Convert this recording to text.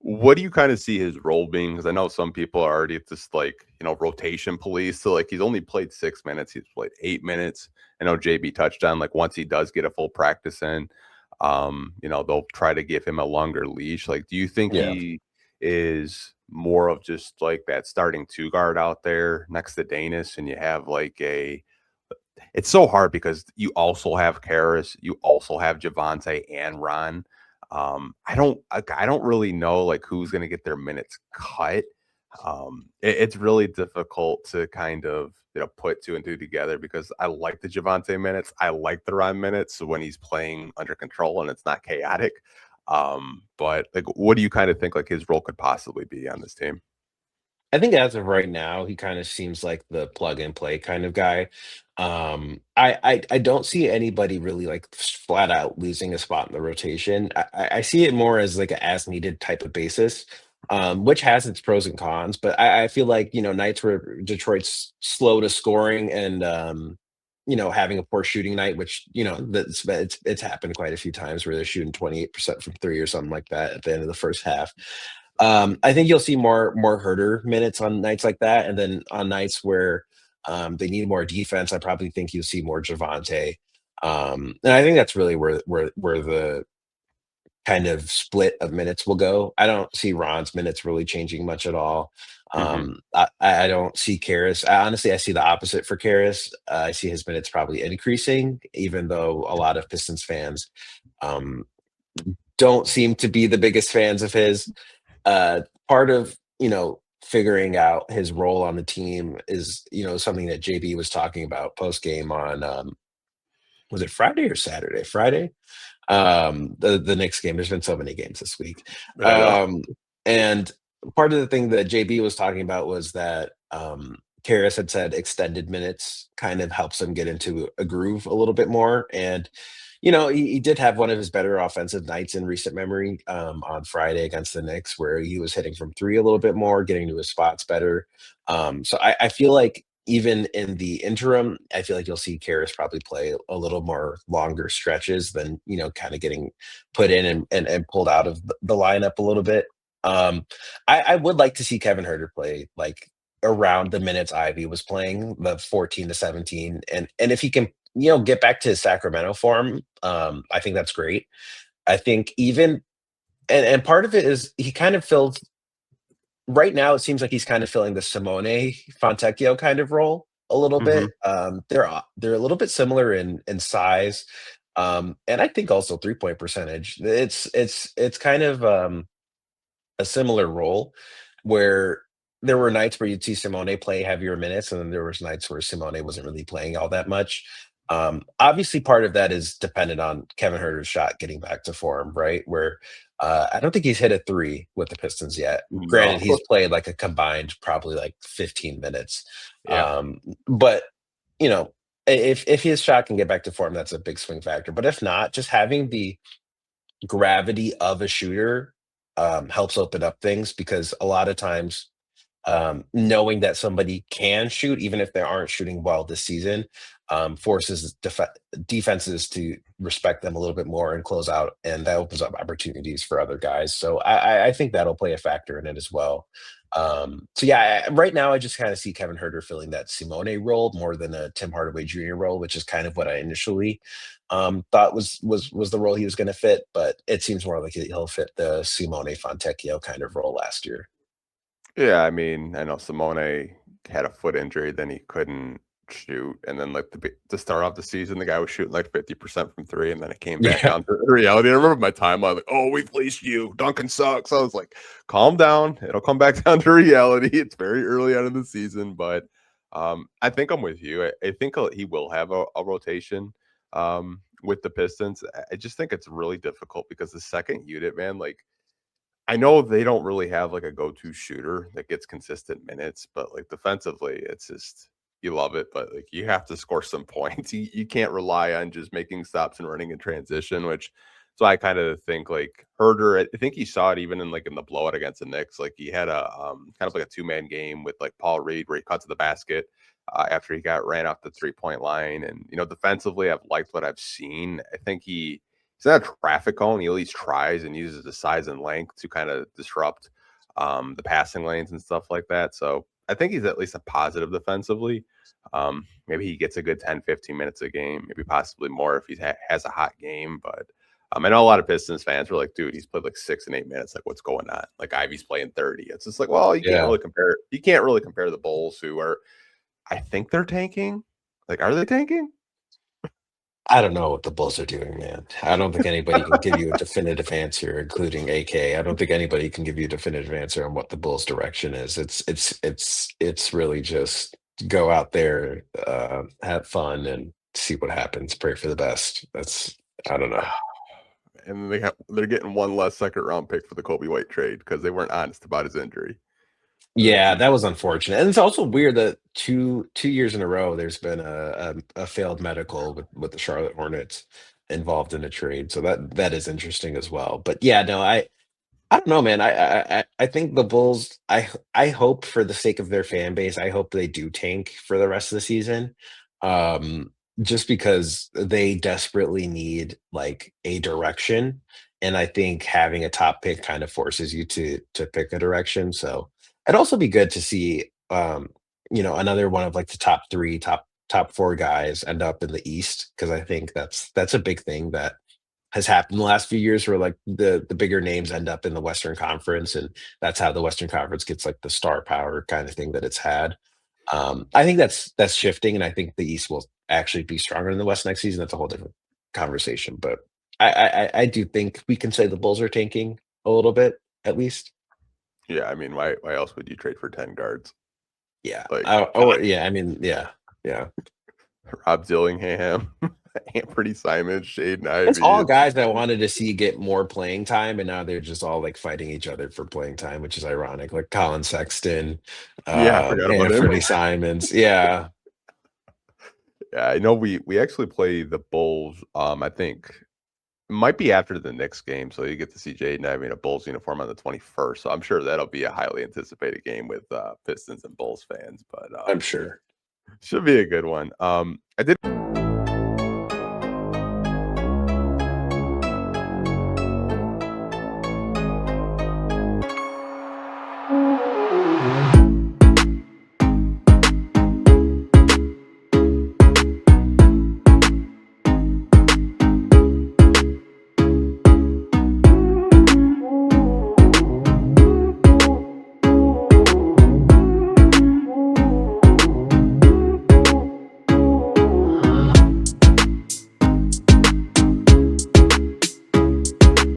What do you kind of see his role being? Because I know some people are already just like, rotation police. So like he's only played 6 minutes. He's played 8 minutes. I know JB touched on like once he does get a full practice in, they'll try to give him a longer leash. Like, do you think Yeah. he is more of just like that starting two guard out there next to Danis, and you have like it's so hard because you also have Karras, you also have Javante and Ron. I don't really know like who's going to get their minutes cut. It's really difficult to kind of put two and two together because I like the Javante minutes, I like the Ron minutes when he's playing under control and it's not chaotic. But like, what do you kind of think like his role could possibly be on this team? I think as of right now, he kind of seems like the plug and play kind of guy. I don't see anybody really like flat out losing a spot in the rotation. I see it more as like a as needed type of basis, which has its pros and cons. But I feel like nights where Detroit's slow to scoring and having a poor shooting night, which it's happened quite a few times where they're shooting 28% from three or something like that at the end of the first half. I think you'll see more Herter minutes on nights like that, and then on nights where they need more defense, I probably think you'll see more Javante. And I think that's really where the kind of split of minutes will go. I don't see Ron's minutes really changing much at all. Hmm. I don't see Karras. Honestly, I see the opposite for Karras. I see his minutes probably increasing, even though a lot of Pistons fans um, don't seem to be the biggest fans of his. Part of figuring out his role on the team is something that JB was talking about post game on was it Friday or Saturday? Friday. The Knicks game. There's been so many games this week. I know. And part of the thing that JB was talking about was that Karras had said extended minutes kind of helps him get into a groove a little bit more. And he did have one of his better offensive nights in recent memory on Friday against the Knicks, where he was hitting from three a little bit more, getting to his spots better. So I feel like even in the interim, I feel like you'll see Karras probably play a little more longer stretches than kind of getting put in and pulled out of the lineup a little bit. I would like to see Kevin Huerter play like around the minutes Ivy was playing, the 14 to 17, and if he can get back to his Sacramento form, I think that's great. I think even and part of it is he kind of filled right now it seems like he's kind of filling the Simone Fontecchio kind of role a little Hmm. bit. They're a little bit similar in size. And I think also 3-point percentage. It's kind of a similar role where there were nights where you'd see Simone play heavier minutes, and then there was nights where Simone wasn't really playing all that much. Obviously, part of that is dependent on Kevin Herter's shot getting back to form, right? Where I don't think he's hit a three with the Pistons yet. No. Granted, he's played like a combined probably like 15 minutes. Yeah. But you know, if his shot can get back to form, that's a big swing factor. But if not, just having the gravity of a shooter helps open up things because a lot of times knowing that somebody can shoot, even if they aren't shooting well this season, forces defenses to respect them a little bit more and close out, and that opens up opportunities for other guys. So I think that'll play a factor in it as well. So yeah, right now I just kind of see Kevin Herter filling that Simone role more than a Tim Hardaway Jr. role, which is kind of what I initially thought was the role he was going to fit, but it seems more like he'll fit the Simone Fontecchio kind of role last year. Yeah, I mean, I know Simone had a foot injury, then he couldn't shoot, and then like to start off the season, the guy was shooting like 50% from three, and then it came back Yeah. down to reality. I remember my timeline like, "Oh, we fleeced you. Duncan sucks." I was like, "Calm down. It'll come back down to reality." It's very early on in the season, but I think I'm with you. I think he will have a rotation with the Pistons. I just think it's really difficult because the second unit, man, like I know they don't really have like a go-to shooter that gets consistent minutes, but like defensively, it's just you love it, but like you have to score some points. You can't rely on just making stops and running in transition, which so I kind of think like Herder, I think he saw it even in the blowout against the Knicks. Like he had a kind of like a two-man game with like Paul Reed where he cut to the basket after he got ran off the 3-point line. And defensively, I've liked what I've seen. I think he's not a traffic cone. He at least tries and uses the size and length to kind of disrupt the passing lanes and stuff like that. So I think he's at least a positive defensively. Maybe he gets a good 10, 15 minutes a game, maybe possibly more if he has a hot game. But I know a lot of Pistons fans were like, dude, he's played like 6 and 8 minutes. Like, what's going on? Like, Ivy's playing 30. It's just like, well, you can't Yeah. really compare. You can't really compare the Bulls, who are, I think they're tanking. Like, are they tanking? I don't know what the Bulls are doing, man. I don't think anybody can give you a definitive answer, including AK. I don't think anybody can give you a definitive answer on what the Bulls' direction is. It's really just go out there, have fun, and see what happens. Pray for the best. I don't know. And they're getting one less second round pick for the Kobe White trade because they weren't honest about his injury. Yeah, that was unfortunate, and it's also weird that two years in a row there's been a failed medical with the Charlotte Hornets involved in a trade. So that is interesting as well. But yeah, no, I don't know, man. I think the Bulls. I hope for the sake of their fan base, I hope they do tank for the rest of the season, um, just because they desperately need like a direction, and I think having a top pick kind of forces you to pick a direction. So it'd also be good to see, another one of like the top three, top four guys end up in the East because I think that's a big thing that has happened in the last few years where like the bigger names end up in the Western Conference, and that's how the Western Conference gets like the star power kind of thing that it's had. I think that's shifting, and I think the East will actually be stronger than the West next season. That's a whole different conversation, but I do think we can say the Bulls are tanking a little bit at least. Yeah, I mean, why else would you trade for 10 guards? Yeah. Like Or yeah, I mean, yeah, yeah. Rob Dillingham, Anthony Simons, Shaden It's Ivey. all guys that I wanted to see get more playing time, and now they're just all like fighting each other for playing time, which is ironic. Like Colin Sexton, Yeah, I forgot about him. Anthony Simons. Yeah, Yeah, I know we actually play the Bulls. I think it might be after the Knicks game, so you get to see Jaden Ivey in a Bulls uniform on the 21st. So I'm sure that'll be a highly anticipated game with Pistons and Bulls fans. But I'm sure. should be a good one. I did